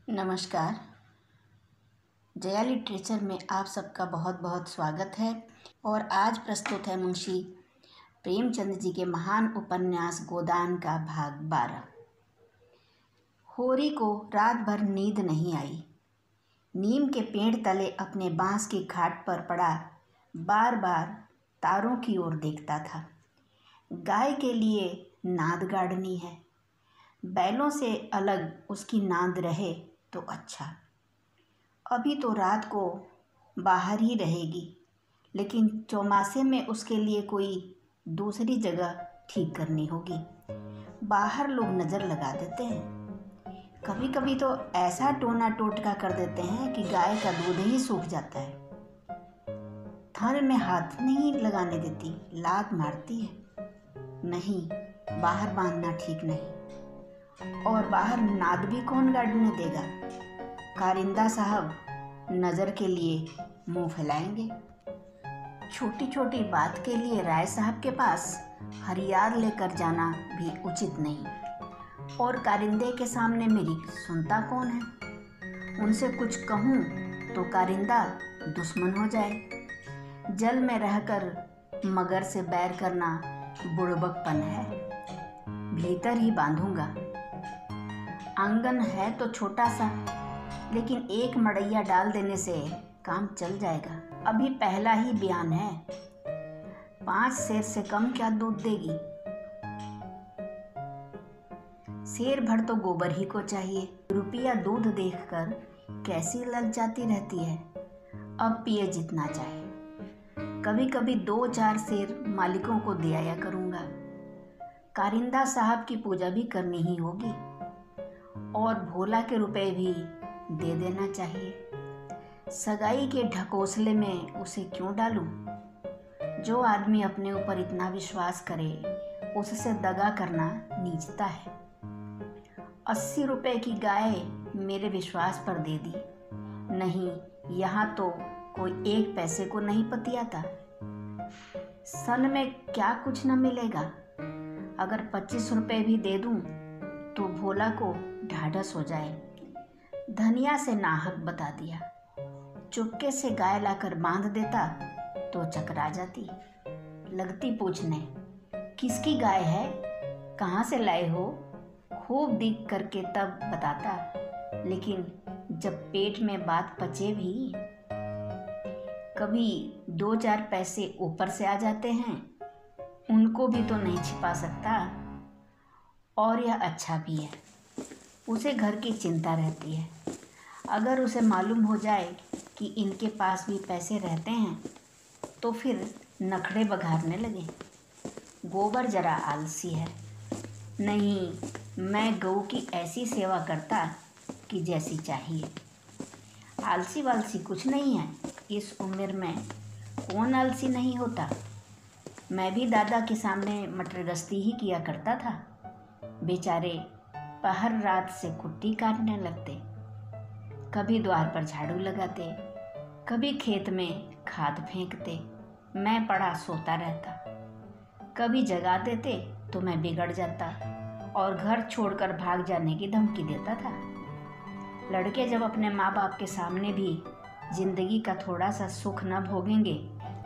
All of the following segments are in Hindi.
नमस्कार। जया लिटरेचर में आप सबका बहुत बहुत स्वागत है। और आज प्रस्तुत है मुंशी प्रेमचंद जी के महान उपन्यास गोदान का भाग 12। होरी को रात भर नींद नहीं आई। नीम के पेड़ तले अपने बांस की खाट पर पड़ा बार बार तारों की ओर देखता था। गाय के लिए नाद गाड़नी है, बैलों से अलग उसकी नाद रहे तो अच्छा। अभी तो रात को बाहर ही रहेगी, लेकिन चौमासे में उसके लिए कोई दूसरी जगह ठीक करनी होगी। बाहर लोग नज़र लगा देते हैं, कभी कभी तो ऐसा टोना टोटका कर देते हैं कि गाय का दूध ही सूख जाता है। थन में हाथ नहीं लगाने देती, लात मारती है। नहीं, बाहर बांधना ठीक नहीं। और बाहर नाद भी कौन गाड़ने देगा? कारिंदा साहब नज़र के लिए मुंह फैलाएंगे। छोटी छोटी बात के लिए राय साहब के पास हरियार लेकर जाना भी उचित नहीं। और कारिंदे के सामने मेरी सुनता कौन है? उनसे कुछ कहूँ तो कारिंदा दुश्मन हो जाए। जल में रहकर मगर से बैर करना बुड़बकपन है। भीतर ही बांधूंगा। आंगन है तो छोटा सा, लेकिन एक मड़ैया डाल देने से काम चल जाएगा। अभी पहला ही बयान है। 5 सेर से कम क्या दूध देगी? सेर भर तो गोबर ही को चाहिए। रुपया दूध देखकर कैसी ललचाती रहती है। अब पिए जितना चाहे। कभी कभी 2-4 सेर मालिकों को दे आया करूँगा। कारिंदा साहब की पूजा भी करनी ही होगी, और भोला के रुपए भी दे देना चाहिए। सगाई के ढकोसले में उसे क्यों डालूं? जो आदमी अपने ऊपर इतना विश्वास करे, उससे दगा करना नीचता है। 80 रुपए की गाय मेरे विश्वास पर दे दी। नहीं, यहाँ तो कोई 1 पैसे को नहीं पतियाता। सन में क्या कुछ न मिलेगा। अगर 25 रुपए भी दे दूं तो भोला को ढाढ़स हो जाए। धनिया से नाहक बता दिया। चुपके से गाय लाकर बांध देता तो चकरा जाती। लगती पूछने, किसकी गाय है, कहाँ से लाए हो? खूब दिख करके तब बताता, लेकिन जब पेट में बात पचे भी, कभी 2-4 पैसे ऊपर से आ जाते हैं, उनको भी तो नहीं छिपा सकता। और यह अच्छा भी है। उसे घर की चिंता रहती है। अगर उसे मालूम हो जाए कि इनके पास भी पैसे रहते हैं तो फिर नखड़े बघारने लगे। गोबर जरा आलसी है। नहीं, मैं गऊ की ऐसी सेवा करता कि जैसी चाहिए। आलसी वालसी कुछ नहीं है। इस उम्र में कौन आलसी नहीं होता। मैं भी दादा के सामने मटरगश्ती ही किया करता था। बेचारे पहर रात से कुट्टी काटने लगते, कभी द्वार पर झाड़ू लगाते, कभी खेत में खाद फेंकते। मैं पड़ा सोता रहता। कभी जगा देते तो मैं बिगड़ जाता और घर छोड़कर भाग जाने की धमकी देता था। लड़के जब अपने माँ बाप के सामने भी जिंदगी का थोड़ा सा सुख न भोगेंगे,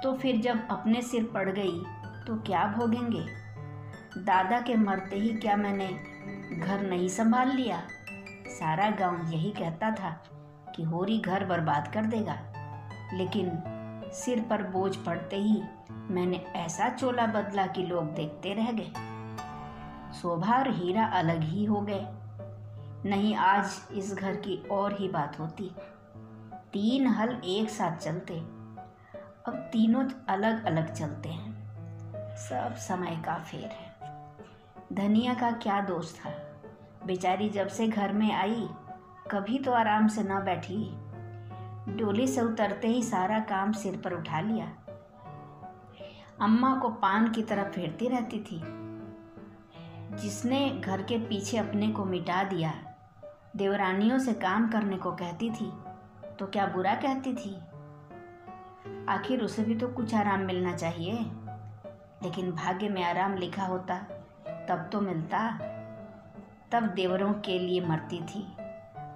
तो फिर जब अपने सिर पड़ गई तो क्या भोगेंगे? दादा के मरते ही क्या मैंने घर नहीं संभाल लिया? सारा गांव यही कहता था कि होरी घर बर्बाद कर देगा, लेकिन सिर पर बोझ पड़ते ही मैंने ऐसा चोला बदला कि लोग देखते रह गए। शोभा और हीरा अलग ही हो गए। नहीं, आज इस घर की और ही बात होती। 3 हल एक साथ चलते, अब तीनों अलग अलग चलते हैं। सब समय का फेर है। धनिया का क्या दोष था? बेचारी जब से घर में आई कभी तो आराम से न बैठी। डोली से उतरते ही सारा काम सिर पर उठा लिया। अम्मा को पान की तरह फेरती रहती थी। जिसने घर के पीछे अपने को मिटा दिया, देवरानियों से काम करने को कहती थी तो क्या बुरा कहती थी? आखिर उसे भी तो कुछ आराम मिलना चाहिए। लेकिन भाग्य में आराम लिखा होता तब तो मिलता। तब देवरों के लिए मरती थी,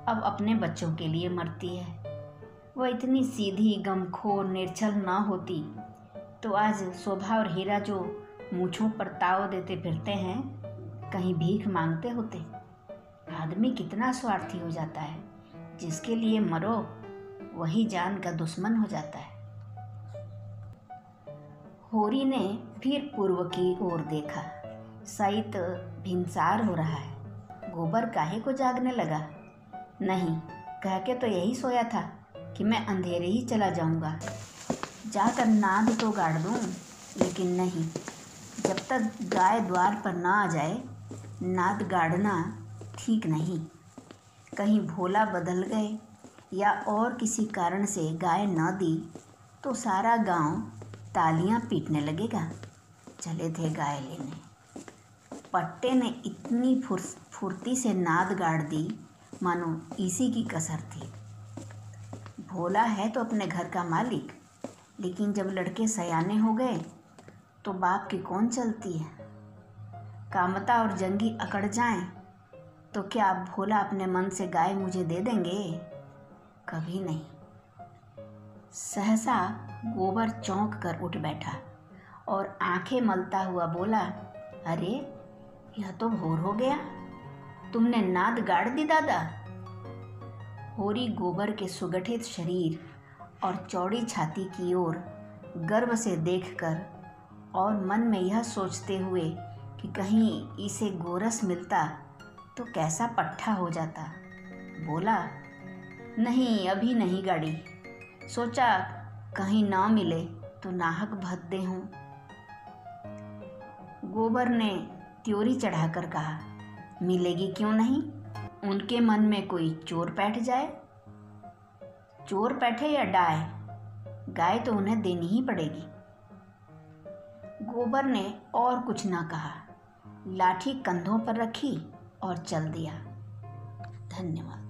अब अपने बच्चों के लिए मरती है। वह इतनी सीधी, गमखोर, निर्छल ना होती तो आज शोभा और हीरा जो मूँछों पर ताव देते फिरते हैं, कहीं भीख मांगते होते। आदमी कितना स्वार्थी हो जाता है, जिसके लिए मरो वही जान का दुश्मन हो जाता है। होरी ने फिर पूर्व की ओर देखा। शायद भिनसार हो रहा है। गोबर काहे को जागने लगा? नहीं, कह के तो यही सोया था कि मैं अंधेरे ही चला जाऊंगा, जाकर नाद तो गाड़ दूं, लेकिन नहीं, जब तक गाय द्वार पर ना आ जाए नाद गाड़ना ठीक नहीं। कहीं भोला बदल गए या और किसी कारण से गाय न दी तो सारा गांव तालियां पीटने लगेगा। चले थे गाय लेने। पट्टे ने इतनी फुर्ती से नाद गाड़ दी मानो इसी की कसर थी। भोला है तो अपने घर का मालिक, लेकिन जब लड़के सयाने हो गए तो बाप की कौन चलती है। कामता और जंगी अकड़ जाएं तो क्या भोला अपने मन से गाय मुझे दे देंगे? कभी नहीं। सहसा गोबर चौंक कर उठ बैठा और आंखें मलता हुआ बोला, अरे यह तो भोर हो गया, तुमने नाद गाड़ दी दादा। होरी गोबर के सुगठित शरीर और चौड़ी छाती की ओर गर्व से देखकर और मन में यह सोचते हुए कि कहीं इसे गोरस मिलता तो कैसा पट्ठा हो जाता, बोला, नहीं अभी नहीं गाड़ी, सोचा कहीं ना मिले तो नाहक भद्दे हों। गोबर ने त्योरी चढ़ाकर कहा, मिलेगी क्यों नहीं, उनके मन में कोई चोर बैठ जाए। चोर बैठे या डाय, गाय तो उन्हें देनी ही पड़ेगी। गोबर ने और कुछ न कहा, लाठी कंधों पर रखी और चल दिया। धन्यवाद।